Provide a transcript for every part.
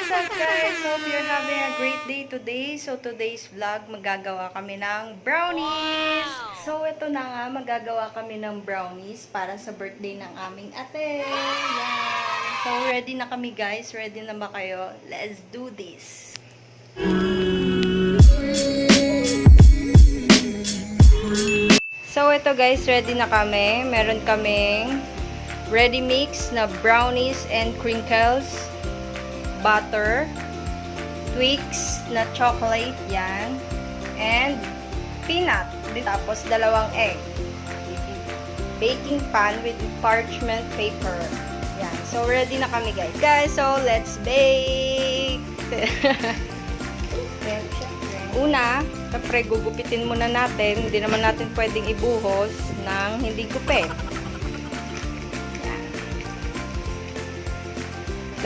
What's up guys? Hope you're having a great day today. So today's vlog, magagawa kami ng brownies. So ito na nga, magagawa kami ng brownies para sa birthday ng aming ate. Yan. So ready na kami guys. Ready na ba kayo? Let's do this. So ito guys, ready na kami. Meron kaming ready mix na brownies and crinkles, butter, Quiicks na chocolate, yan, and peanut. Tapos dalawang egg. Baking pan with parchment paper. Yan. So ready na kami guys. Guys, so let's bake. Una, syempre gugupitin muna natin. Hindi naman natin pwedeng ibuhos ng hindi gupit.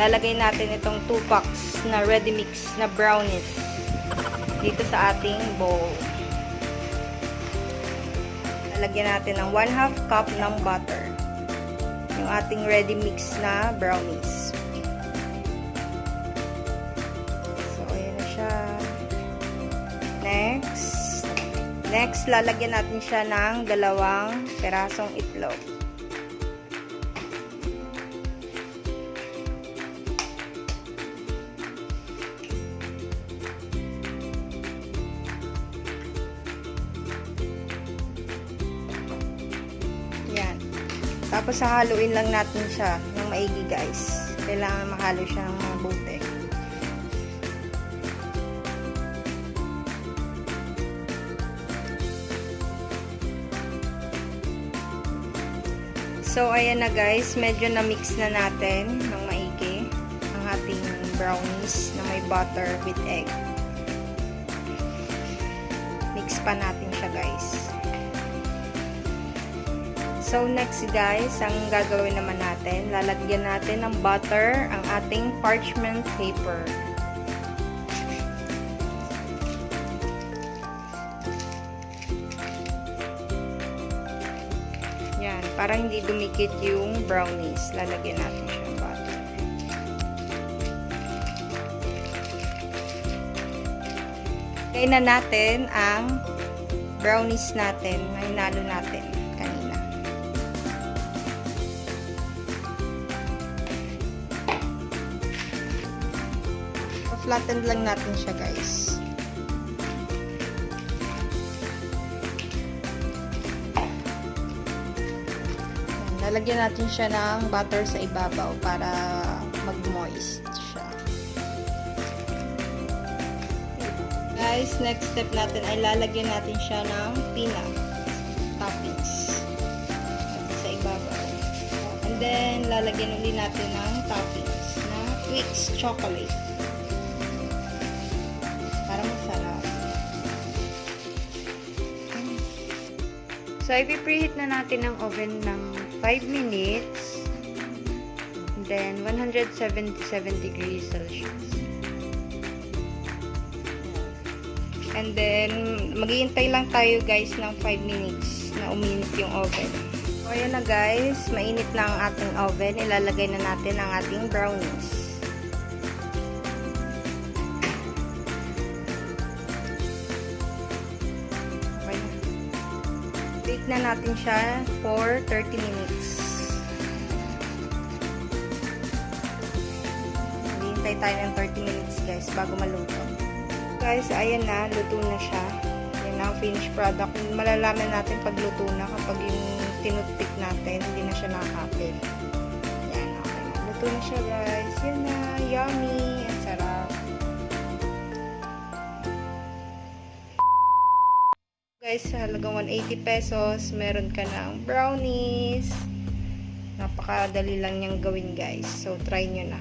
Lalagay natin itong 2 packs na ready mix na brownies dito sa ating bowl. Lalagyan natin ng 1/2 cup ng butter. Yung ating ready mix na brownies. So, ayan na siya. Next, lalagyan natin siya ng 2 perasong itlog. Tapos hahaluin lang natin siya ng maigi guys. Kailangan mahalo siya ng mabuti. So ayan na guys, medyo na-mix na natin ng maigi ang ating brownies na may butter with egg. Mix pa natin siya guys. So, next guys, ang gagawin naman natin, lalagyan natin ng butter ang ating parchment paper. Yan, para hindi dumikit yung brownies, lalagyan natin siya ng butter. Lagay na natin ang brownies natin na hinalo natin kanina. Flatten lang natin siya guys. Lalagyan natin siya ng butter sa ibabaw para mag-moist siya. Guys, next step natin ay lalagyan natin siya ng peanut toppings sa ibabaw. And then, lalagyan ulit natin ng toppings na Quiick's chocolate. So, i-preheat na natin ang oven ng 5 minutes. Then, 177 degrees Celsius. And then, maghihintay lang tayo guys ng 5 minutes na uminit yung oven. So, ayan na guys. Mainit na ang ating oven. Ilalagay na natin ang ating brownies. Bake na natin siya for 30 minutes. Hintay tayo ng 30 minutes guys bago maluto. Guys, ayan na, luto na siya. Yan na ang finished product. Malalaman natin pag luto na kapag yung tinutpik natin, hindi na siya nakakapit. Yan, okay na. Luto na siya guys. Yan na, yummy. Ang sarap. Guys, sa halagang 180 pesos, meron ka ng brownies. Napakadali lang niyang gawin guys. So, try nyo na.